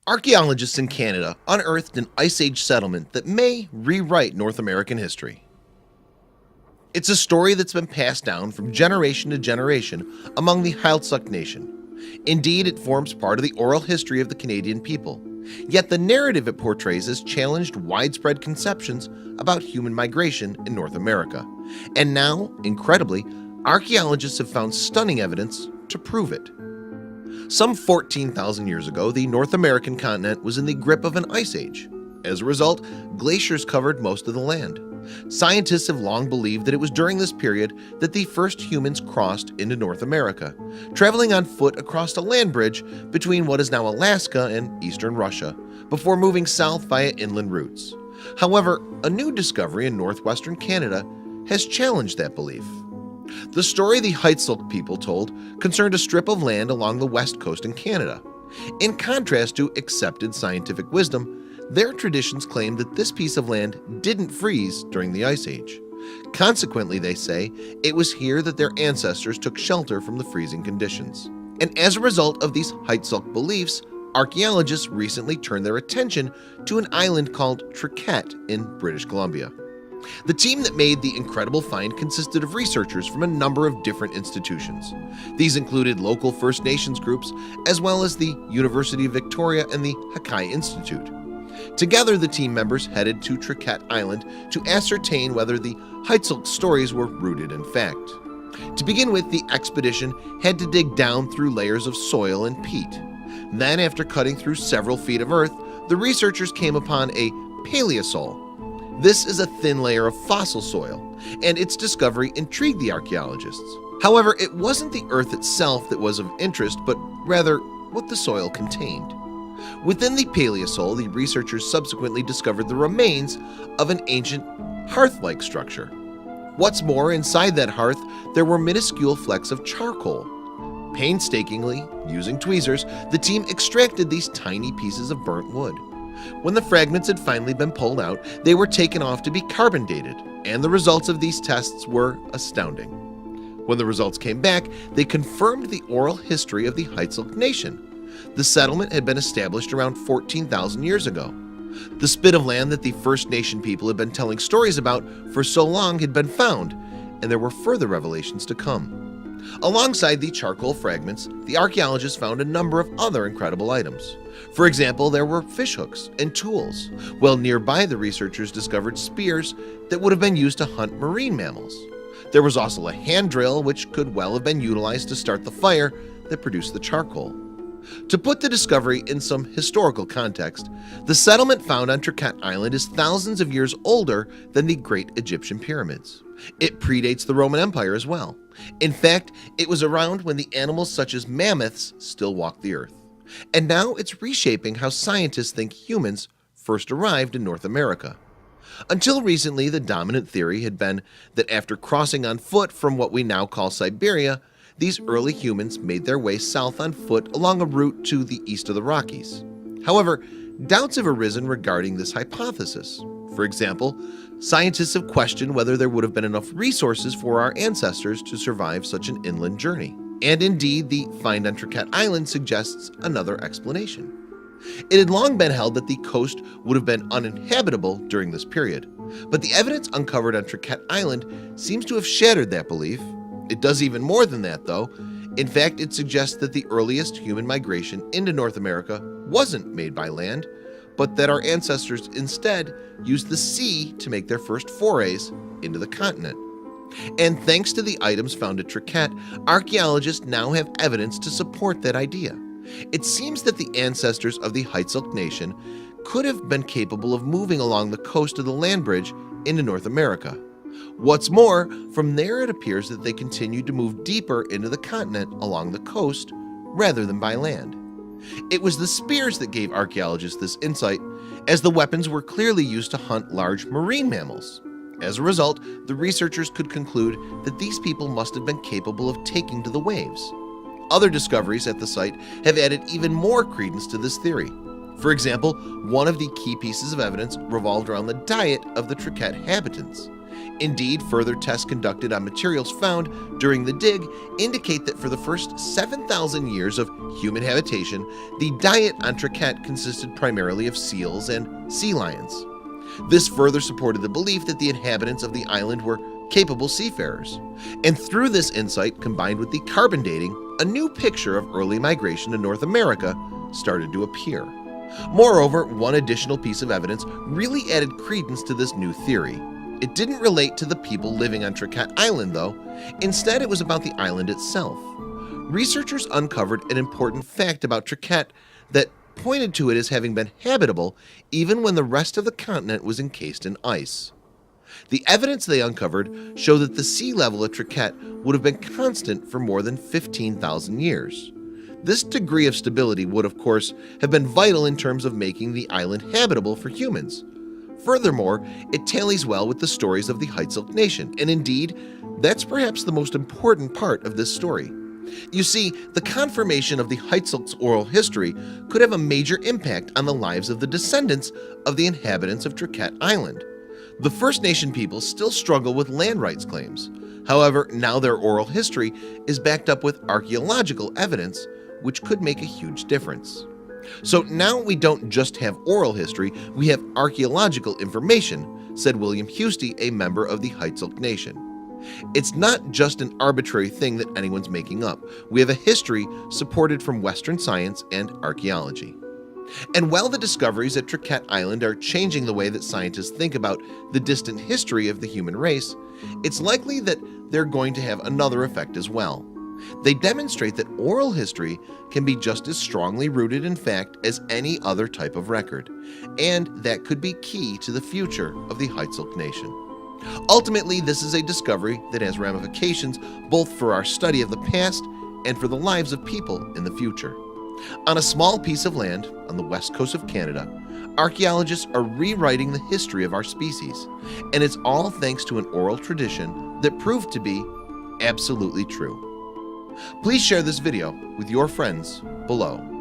Archaeologists in Canada unearthed an Ice Age settlement that may rewrite North American history. It's a story that's been passed down from generation to generation among the Heiltsuk Nation. Indeed, it forms part of the oral history of the Canadian people. Yet the narrative it portrays has challenged widespread conceptions about human migration in North America. And now, incredibly, archaeologists have found stunning evidence to prove it. Some 14,000 years ago, the North American continent was in the grip of an ice age. As a result, glaciers covered most of the land. Scientists have long believed that it was during this period that the first humans crossed into North America, traveling on foot across a land bridge between what is now Alaska and eastern Russia, before moving south via inland routes. However, a new discovery in northwestern Canada has challenged that belief. The story the Heiltsuk people told concerned a strip of land along the west coast in Canada. In contrast to accepted scientific wisdom, their traditions claim that this piece of land didn't freeze during the Ice Age. Consequently, they say, it was here that their ancestors took shelter from the freezing conditions. And as a result of these Heiltsuk beliefs, archaeologists recently turned their attention to an island called Triquet in British Columbia. The team that made the incredible find consisted of researchers from a number of different institutions. These included local First Nations groups, as well as the University of Victoria and the Hakai Institute. Together, the team members headed to Triquet Island to ascertain whether the Heiltsuk stories were rooted in fact. To begin with, the expedition had to dig down through layers of soil and peat. Then, after cutting through several feet of earth, the researchers came upon a paleosol. This is a thin layer of fossil soil, and its discovery intrigued the archaeologists. However, it wasn't the earth itself that was of interest, but rather what the soil contained. Within the paleosol, the researchers subsequently discovered the remains of an ancient hearth-like structure. What's more, inside that hearth, there were minuscule flecks of charcoal. Painstakingly, using tweezers, the team extracted these tiny pieces of burnt wood. When the fragments had finally been pulled out, they were taken off to be carbon dated, and the results of these tests were astounding. When the results came back, they confirmed the oral history of the Heiltsuk Nation. The settlement had been established around 14,000 years ago. The spit of land that the First Nation people had been telling stories about for so long had been found, and there were further revelations to come. Alongside the charcoal fragments, the archaeologists found a number of other incredible items. For example, there were fishhooks and tools, while nearby the researchers discovered spears that would have been used to hunt marine mammals. There was also a hand drill which could well have been utilized to start the fire that produced the charcoal. To put the discovery in some historical context, the settlement found on Triquet Island is thousands of years older than the Great Egyptian Pyramids. It predates the Roman Empire as well. In fact, it was around when the animals such as mammoths still walked the earth. And now it's reshaping how scientists think humans first arrived in North America. Until recently, the dominant theory had been that after crossing on foot from what we now call Siberia, these early humans made their way south on foot along a route to the east of the Rockies. However, doubts have arisen regarding this hypothesis. For example, scientists have questioned whether there would have been enough resources for our ancestors to survive such an inland journey. And indeed, the find on Triquet Island suggests another explanation. It had long been held that the coast would have been uninhabitable during this period, but the evidence uncovered on Triquet Island seems to have shattered that belief. It does even more than that, though. In fact, it suggests that the earliest human migration into North America wasn't made by land, but that our ancestors instead used the sea to make their first forays into the continent. And thanks to the items found at Triquet, archaeologists now have evidence to support that idea. It seems that the ancestors of the Heiltsuk Nation could have been capable of moving along the coast of the land bridge into North America. What's more, from there it appears that they continued to move deeper into the continent along the coast rather than by land. It was the spears that gave archaeologists this insight, as the weapons were clearly used to hunt large marine mammals. As a result, the researchers could conclude that these people must have been capable of taking to the waves. Other discoveries at the site have added even more credence to this theory. For example, one of the key pieces of evidence revolved around the diet of the Triquet inhabitants. Indeed, further tests conducted on materials found during the dig indicate that for the first 7,000 years of human habitation, the diet on Traket consisted primarily of seals and sea lions. This further supported the belief that the inhabitants of the island were capable seafarers. And through this insight, combined with the carbon dating, a new picture of early migration to North America started to appear. Moreover, one additional piece of evidence really added credence to this new theory. It didn't relate to the people living on Traket Island, though. Instead, it was about the island itself. Researchers uncovered an important fact about Traket that pointed to it as having been habitable even when the rest of the continent was encased in ice. The evidence they uncovered showed that the sea level at Traket would have been constant for more than 15,000 years. This degree of stability would, of course, have been vital in terms of making the island habitable for humans. Furthermore, it tallies well with the stories of the Heidselk Nation, and indeed, that's perhaps the most important part of this story. You see, the confirmation of the Heidselk's oral history could have a major impact on the lives of the descendants of the inhabitants of Traket Island. The First Nation people still struggle with land rights claims. However, now their oral history is backed up with archaeological evidence, which could make a huge difference. So now we don't just have oral history, we have archaeological information, said William Husty, a member of the Heidselk Nation. It's not just an arbitrary thing that anyone's making up. We have a history supported from Western science and archaeology. And while the discoveries at Traket Island are changing the way that scientists think about the distant history of the human race, it's likely that they're going to have another effect as well. They demonstrate that oral history can be just as strongly rooted in fact as any other type of record, and that could be key to the future of the Heidselk Nation. Ultimately, this is a discovery that has ramifications both for our study of the past and for the lives of people in the future. On a small piece of land on the west coast of Canada, archaeologists are rewriting the history of our species, and it's all thanks to an oral tradition that proved to be absolutely true. Please share this video with your friends below.